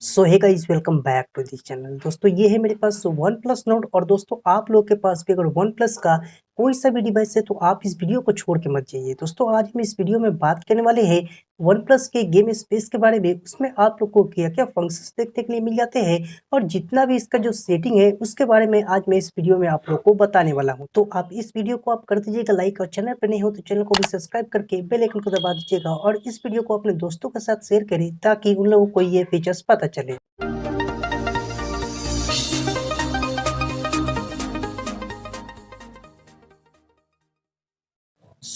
So hey guys, welcome back to this channel. दोस्तों ये है मेरे पास वन प्लस नोट। और दोस्तों आप लोग के पास भी अगर वन प्लस का कोई सा भी डिवाइस है तो आप इस वीडियो को छोड़ के मत जाइए। दोस्तों आज हम इस वीडियो में बात करने वाले हैं वन प्लस के गेम स्पेस के बारे में। उसमें आप लोग को क्या क्या फंक्शंस देखने के लिए मिल जाते हैं और जितना भी इसका जो सेटिंग है उसके बारे में आज मैं इस वीडियो में आप लोग को बताने वाला हूँ। तो आप इस वीडियो को आप कर दीजिएगा लाइक, और चैनल पर नहीं हो तो चैनल को भी सब्सक्राइब करके बेल आइकन को दबा दीजिएगा और इस वीडियो को अपने दोस्तों के साथ शेयर करें ताकि उन लोगों को ये फीचर्स पता चले।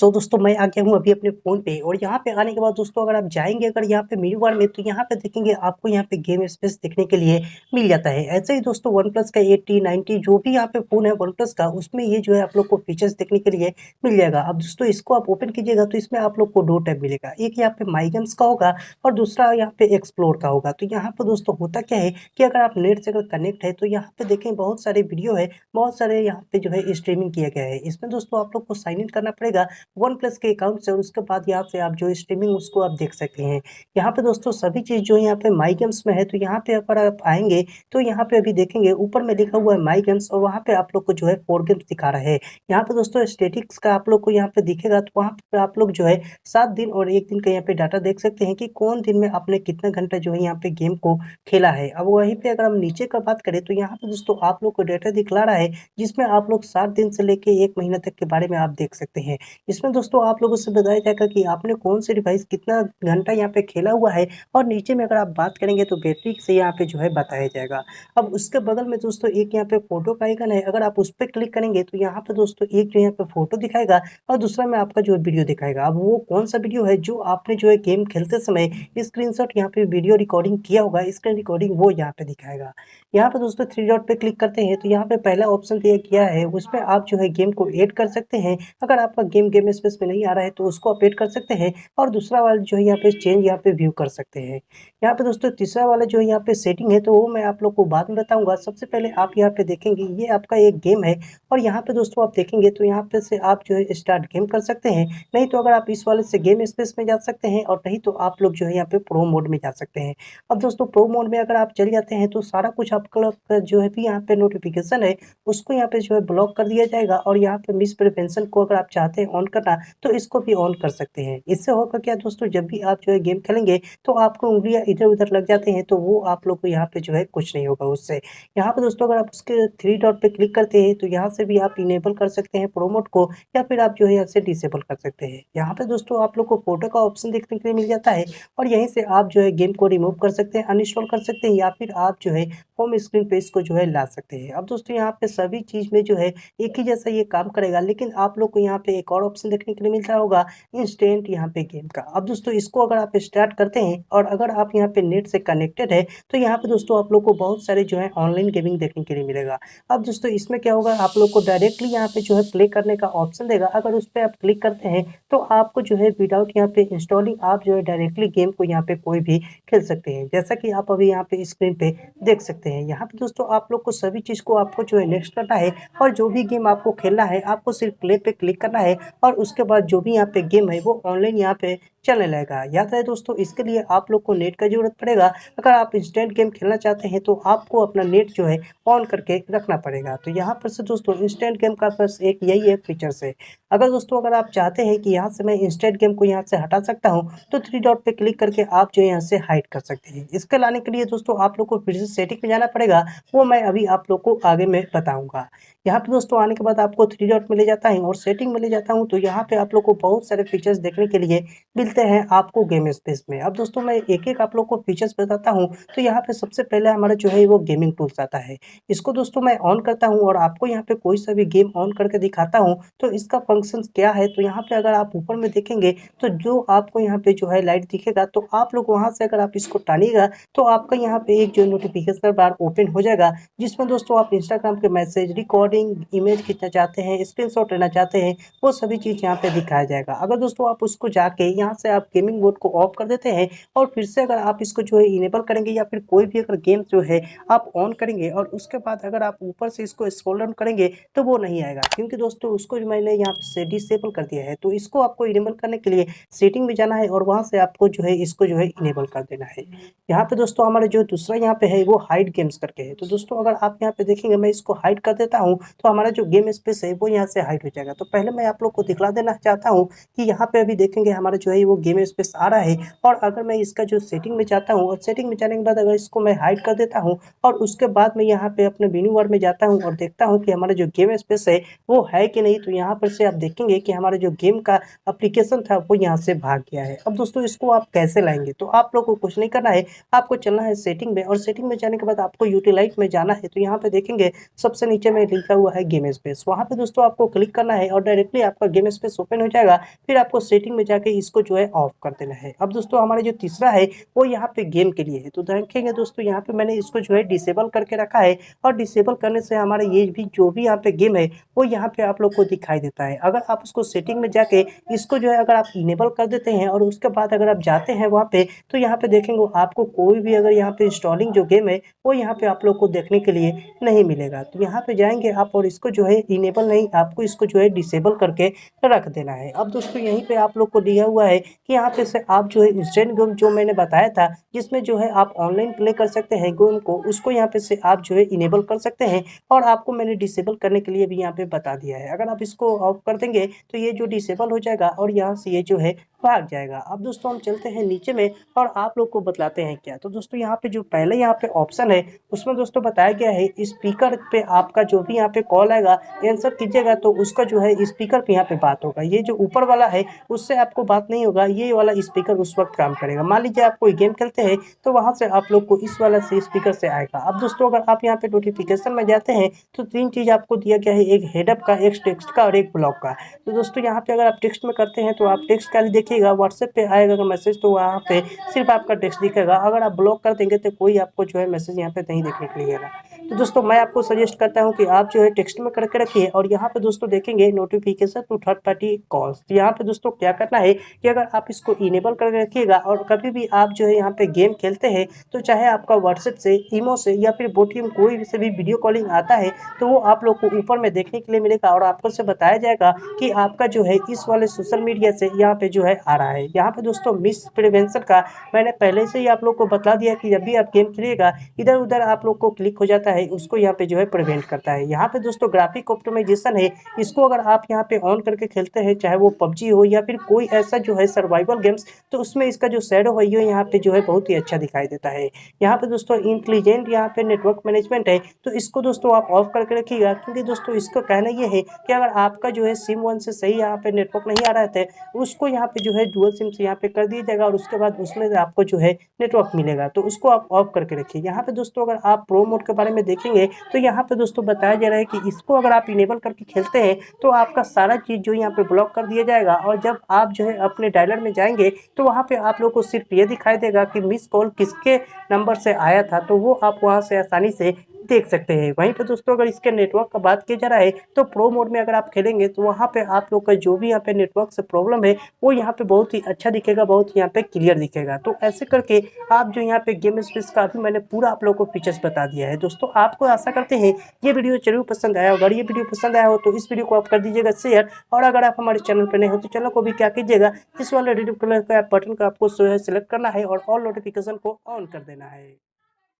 दोस्तों मैं आ गया हूँ अभी अपने फ़ोन पे। और यहाँ पे आने के बाद दोस्तों अगर आप जाएँगे अगर यहाँ पे मेन्यू बार में तो यहाँ पे देखेंगे आपको यहाँ पे गेम स्पेस देखने के लिए मिल जाता है। ऐसे ही दोस्तों वन प्लस का 80, 90 जो भी यहाँ पे फ़ोन है वन प्लस का उसमें ये जो है आप लोग को फीचर्स देखने के लिए मिल जाएगा। अब दोस्तों इसको आप ओपन कीजिएगा तो इसमें आप लोग को 2 टैब मिलेगा। एक यहाँ पे माई गेम्स का होगा और दूसरा यहाँ पे एक्सप्लोर का होगा। तो यहाँ पे दोस्तों होता क्या है कि अगर आप नेट से अगर कनेक्ट है तो यहाँ पे देखें बहुत सारे वीडियो है, बहुत सारे यहाँ पे जो है स्ट्रीमिंग किया गया है। इसमें दोस्तों आप लोग को साइन इन करना पड़ेगा वन प्लस के अकाउंट से और उसके बाद यहाँ से आप जो स्ट्रीमिंग उसको आप देख सकते हैं। यहाँ पे दोस्तों सभी चीज़ जो यहाँ पे माई गेम्स में है तो यहाँ पे अगर आप आएँगे तो यहाँ पे अभी देखेंगे ऊपर में लिखा हुआ है माई गेम्स और वहाँ पे आप लोग को जो है 4 गेम्स दिखा रहा है। यहाँ पे दोस्तों स्टैटिक्स का आप लोग को यहाँ पे दिखेगा तो वहाँ पे आप लोग जो है 7 दिन और 1 दिन का यहाँ पे डाटा देख सकते हैं कि कौन दिन में आपने कितना घंटा जो है यहाँ पे गेम को खेला है। अब वहीं पे अगर हम नीचे का बात करें तो यहाँ पे दोस्तों आप लोग को डाटा दिखला रहा है जिसमें आप लोग 7 दिन से लेके 1 महीना तक के बारे में आप देख सकते हैं। इसमें दोस्तों आप लोगों से बताया जाएगा कि आपने कौन से डिवाइस कितना घंटा यहाँ पे खेला हुआ है और नीचे में अगर आप बात करेंगे तो बैटरी से यहाँ पे जो है बताया जाएगा। अब उसके बगल में दोस्तों एक यहाँ पे फोटो का आइकन है, अगर आप उस पर क्लिक करेंगे तो यहाँ पे दोस्तों एक जो यहाँ पे फोटो दिखाएगा और दूसरा में आपका जो है वीडियो दिखाएगा। अब वो कौन सा वीडियो है जो आपने जो है गेम खेलते समय स्क्रीनशॉट यहाँ पे वीडियो रिकॉर्डिंग किया होगा, स्क्रीन रिकॉर्डिंग वो यहाँ पे दिखाएगा। यहाँ पे दोस्तों 3 डॉट पे क्लिक करते हैं तो यहाँ पे पहला ऑप्शन दिया गया है उसमें आप जो है गेम को ऐड कर सकते हैं। अगर आपका गेम स्पेस में नहीं आ रहा है तो उसको आप ऐड कर सकते हैं और दूसरा वाला जो है यहाँ पे चेंज यहाँ पे व्यू कर सकते हैं। यहाँ पे दोस्तों तीसरा वाला जो है यहाँ पे सेटिंग है तो वो मैं आप लोग को बाद में बताऊंगा। सबसे पहले आप यहाँ पे देखेंगे ये आपका एक गेम है और यहाँ पे दोस्तों आप देखेंगे तो यहाँ पे से आप जो है स्टार्ट गेम कर सकते हैं। नहीं तो अगर आप इस वाले से गेम स्पेस में जा सकते हैं और नहीं तो आप लोग जो है यहाँ पे प्रो मोड में जा सकते हैं। अब दोस्तों प्रो मोड में अगर आप चल जाते हैं तो सारा कुछ आपका जो है भी यहाँ पे नोटिफिकेशन है उसको यहाँ पे जो है ब्लॉक कर दिया जाएगा और यहाँ पे मिस प्रिवेंशन को अगर आप चाहते हैं ऑन करना तो इसको भी ऑन कर सकते हैं। इससे होगा क्या दोस्तों, जब भी आप जो है गेम खेलेंगे तो आपको उंगलियां इधर उधर लग जाते हैं तो वो आप लोग को यहाँ पे जो है कुछ नहीं होगा उससे। यहाँ पे दोस्तों अगर आप उसके 3 डॉट पे क्लिक करते हैं तो यहाँ से भी आप इनेबल कर सकते हैं प्रोमोट को या फिर आप जो है यहाँ से डिसेबल कर सकते हैं। यहाँ पे दोस्तों आप लोग को फोटो का ऑप्शन देखने के लिए मिल जाता है और यहीं से आप जो है गेम को रिमूव कर सकते हैं, अनइंस्टॉल कर सकते हैं या फिर आप जो है होम स्क्रीन पे इसको जो है ला सकते हैं। अब दोस्तों यहाँ पे सभी चीज़ में जो है एक ही जैसा ये काम करेगा, लेकिन आप लोग को यहाँ पे एक और ऑप्शन देखने के लिए मिल रहा होगा इंस्टेंट यहाँ पे गेम का। अब दोस्तों इसको अगर आप स्टार्ट करते हैं और अगर आप यहाँ पे नेट से कनेक्टेड है तो यहाँ पे दोस्तों आप लोग को बहुत सारे जो है ऑनलाइन गेमिंग देखने के लिए मिलेगा। अब दोस्तों इसमें क्या होगा, आप लोग को डायरेक्टली यहाँ पे जो है प्ले करने का ऑप्शन देगा। अगर उस पर आप क्लिक करते हैं तो आपको जो है विदाउट यहाँ पे इंस्टॉलिंग आप जो है डायरेक्टली गेम को यहाँ पे कोई भी खेल सकते हैं, जैसा कि आप अभी यहाँ पे स्क्रीन पे देख सकते हैं। यहाँ पे दोस्तों आप लोग को सभी चीज़ को आपको जो है नेक्स्ट करना है और जो भी गेम आपको खेलना है आपको सिर्फ प्ले पे क्लिक करना है और उसके बाद जो भी यहाँ पे गेम है वो ऑनलाइन यहाँ पे चलने लगेगा। याद है दोस्तों, इसके लिए आप लोग को नेट का जरूरत पड़ेगा। अगर आप इंस्टेंट गेम खेलना चाहते हैं तो आपको अपना नेट जो है ऑन करके रखना पड़ेगा। तो यहाँ पर से दोस्तों इंस्टेंट गेम का बस एक यही है फीचर्स है। अगर दोस्तों अगर आप चाहते हैं कि यहाँ से मैं इंस्टेंट गेम को यहाँ से हटा सकता हूँ तो 3 डॉट पे क्लिक करके आप जो है यहाँ से हाइड कर सकते हैं। इसके लाने के लिए दोस्तों आप लोग को फिर से सेटिंग में जाना पड़ेगा, वो मैं अभी आप लोग को आगे में बताऊँगा। यहाँ पे दोस्तों आने के बाद आपको 3 डॉट में ले जाता है और सेटिंग में ले जाता हूँ तो यहाँ पे आप लोग को बहुत सारे फीचर्स देखने के लिए मिलते हैं आपको गेम स्पेस में। अब दोस्तों मैं एक-एक आप लोग को फीचर्स बताता हूँ। तो यहाँ पे सबसे पहले हमारा जो है वो गेमिंग टूल्स आता है। इसको दोस्तों मैं ऑन करता हूँ और आपको यहाँ पे कोई सा भी गेम ऑन करके दिखाता हूँ तो इसका फंक्शंस क्या है। तो यहाँ पे अगर आप ऊपर में देखेंगे तो जो आपको यहाँ पे जो है लाइट दिखेगा तो आप लोग वहाँ से अगर आप इसको टानिएगा तो आपका यहाँ पे एक जो नोटिफिकेशन बार ओपन हो जाएगा जिसमें दोस्तों आप इंस्टाग्राम के मैसेज, रिकॉर्डिंग, इमेज खींचना चाहते हैं, स्क्रीनशॉट लेना चाहते हैं, वो सभी चीज़ यहाँ पे दिखाया जाएगा। अगर दोस्तों आप उसको जाके यहाँ से आप गेमिंग मोड को ऑफ कर देते हैं और फिर से अगर आप इसको जो है इनेबल करेंगे या फिर कोई भी अगर गेम जो है आप ऑन करेंगे और उसके बाद अगर आप ऊपर से इसको स्क्रॉल डाउन करेंगे तो वो नहीं आएगा, क्योंकि दोस्तों उसको जो मैंने यहाँ पे से डिसेबल कर दिया है। तो इसको आपको इनेबल करने के लिए सेटिंग में जाना है और वहाँ से आपको जो है इसको जो है इनेबल कर देना है। यहाँ पे दोस्तों हमारा जो दूसरा यहाँ पे है वो हाइड गेम्स करके है। तो दोस्तों अगर आप यहाँ पे देखेंगे मैं इसको हाइड कर देता हूँ तो हमारा जो गेम स्पेस है वो यहाँ से हाइड हो जाएगा। तो पहले मैं आप लोग को दिखला देना चाहता हूँ कि यहाँ पे अभी देखेंगे हमारा जो है वो गेम स्पेस आ रहा है और अगर मैं इसका जो सेटिंग में जाता हूँ और सेटिंग में जाने के बाद अगर इसको मैं हाइड कर देता हूँ और उसके बाद मैं यहाँ पे अपने मेन्यू बार में जाता हूँ और देखता हूँ कि हमारा जो गेम स्पेस है वो है कि नहीं, तो यहाँ पर से आप देखेंगे कि हमारा जो गेम का एप्लीकेशन था वो यहाँ से भाग गया है। अब दोस्तों इसको आप कैसे लाएंगे, तो आप लोग को कुछ नहीं करना है, आपको चलना है सेटिंग में और सेटिंग में जाने के बाद आपको यूटिलाइज में जाना है। तो यहाँ पे देखेंगे सबसे नीचे में लिखा हुआ है गेम स्पेस, वहाँ पे दोस्तों आपको क्लिक करना है और डायरेक्टली आपका गेम स्पेस ओपन हो जाएगा। फिर आपको सेटिंग में जाके इसको जो है ऑफ कर देना है। अब दोस्तों हमारा जो तीसरा है वो यहाँ पे गेम के लिए है। तो देखेंगे दोस्तों यहाँ पे मैंने इसको जो है डिसेबल करके रखा है और डिसेबल करने से हमारा ये भी जो भी यहाँ पे गेम है वो यहाँ पे आप लोग को दिखाई देता है। अगर आप उसको सेटिंग में जाके इसको जो है अगर आप इनेबल कर देते हैं और उसके बाद अगर आप जाते हैं वहाँ पे तो यहाँ पे देखेंगे आपको कोई भी अगर यहाँ पे इंस्टॉलिंग जो गेम है वो यहाँ पे आप लोग को देखने के लिए नहीं मिलेगा। तो यहाँ पे जाएंगे आप और इसको जो है इनेबल नहीं, आपको इसको जो है डिसेबल करके रख देना है। अब दोस्तों यहीं पे आप लोग को दिया हुआ है कि यहाँ पे से आप जो है इंस्टेंट गेम जो मैंने बताया था जिसमें जो है आप ऑनलाइन प्ले कर सकते हैं गेम को, उसको यहाँ पे से आप जो है इनेबल कर सकते हैं और आपको मैंने डिसेबल करने के लिए भी यहाँ पे बता दिया है। अगर आप इसको ऑफ कर देंगे तो ये जो डिसेबल हो जाएगा और यहाँ से ये जो है भाग जाएगा। अब दोस्तों हम चलते हैं नीचे में और आप लोग को बतलाते हैं क्या। तो दोस्तों यहाँ पे जो पहले यहाँ पे ऑप्शन है उसमें दोस्तों बताया गया है स्पीकर पे आपका जो भी यहाँ पे कॉल आएगा आंसर कीजिएगा तो उसका जो है स्पीकर पे यहाँ पे बात होगा। ये जो ऊपर वाला है उससे आपको बात नहीं होगा, ये वाला स्पीकर उस वक्त काम करेगा। मान लीजिए आप कोई गेम खेलते हैं तो वहां से आप लोग को इस वाला से स्पीकर से आएगा। अब दोस्तों अगर आप यहाँ पे नोटिफिकेशन में जाते हैं तो तीन चीज आपको दिया गया है, एक हेडअप का, एक टेक्स्ट का और एक ब्लॉक का। तो दोस्तों यहाँ पे अगर आप टेक्स्ट में करते हैं तो आप टेक्स्ट का देखिएगा, व्हाट्सएप पे आएगा अगर मैसेज तो वहाँ पे सिर्फ आपका टेक्स्ट दिखेगा। अगर आप ब्लॉक कर देंगे तो कोई आपको जो है मैसेज यहाँ पे नहीं देखने के लिए आएगा। तो दोस्तों मैं आपको सजेस्ट करता हूँ कि आप जो है टेक्स्ट में करके रखिए और यहाँ पे दोस्तों देखेंगे notification to third party calls. तो यहाँ पे दोस्तों क्या करना है कि अगर आप इसको इनेबल करके रखिएगा और कभी भी आप जो है यहाँ पे गेम खेलते हैं तो चाहे आपका व्हाट्सएप से, इमो से या फिर बोटियम कोई भी से भी वीडियो कॉलिंग आता है तो वो आप लोग को ऊपर में देखने के लिए मिलेगा और आपको से बताया जाएगा कि आपका जो है इस वाले सोशल मीडिया से यहाँ पे जो है आ रहा है। यहाँ पे दोस्तों मिस प्रिवेंशन का मैंने पहले से ही आप लोग को बता दिया कि जब भी आप गेम खेलिएगा इधर उधर आप लोग को क्लिक हो जाता है, उसको यहाँ पे जो है प्रिवेंट करता है। यहाँ पे दोस्तों ग्राफिक ऑप्टिमाइजेशन है, इसको अगर आप यहाँ पे ऑन करके खेलते हैं चाहे वो पबजी हो या फिर कोई ऐसा जो है सर्वाइवल गेम्स, तो उसमें इसका जो शैडो है ये यहाँ पे जो है बहुत ही अच्छा दिखाई देता है। यहाँ पे दोस्तों इंटेलिजेंट यहाँ पे नेटवर्क मैनेजमेंट है, तो इसको दोस्तों आप ऑफ करके रखिएगा, क्योंकि दोस्तों इसका कहना ये है कि अगर आपका जो है सिम वन से सही यहाँ पे नेटवर्क नहीं आ रहा है उसको यहाँ पे जो है डुअल सिम से यहाँ पे कर दिया जाएगा और उसके बाद उसमें आपको जो है नेटवर्क मिलेगा, तो उसको आप ऑफ करके रखिए। यहाँ पे दोस्तों अगर आप प्रो मोड के बारे में देखेंगे तो यहाँ पे दोस्तों बताया जा रहा है कि इसको अगर आप इनेबल करके खेलते हैं तो आपका सारा चीज़ जो यहाँ पे ब्लॉक कर दिया जाएगा और जब आप जो है अपने डायलर में जाएंगे तो वहाँ पे आप लोग को सिर्फ ये दिखाई देगा कि मिस कॉल किसके नंबर से आया था, तो वो आप वहाँ से आसानी से देख सकते हैं। वहीं पे दोस्तों अगर इसके नेटवर्क का बात किया जा रहा है तो प्रो मोड में अगर आप खेलेंगे तो वहाँ पे आप लोग का जो भी यहाँ पे नेटवर्क से प्रॉब्लम है वो यहाँ पे बहुत ही अच्छा दिखेगा, बहुत ही यहाँ पे क्लियर दिखेगा। तो ऐसे करके आप जो यहाँ पे गेम स्पेस का भी मैंने पूरा आप लोग को फीचर्स बता दिया है। दोस्तों आपको आशा करते हैं ये वीडियो जरूर पसंद आया होगा। अगर ये वीडियो पसंद आया हो तो इस वीडियो को आप कर दीजिएगा शेयर, और अगर आप हमारे चैनल पर नए हो तो चैनल को भी क्या कीजिएगा, इस वाले रेड कलर का बटन का आपको सेलेक्ट करना है और ऑल नोटिफिकेशन को ऑन कर देना है।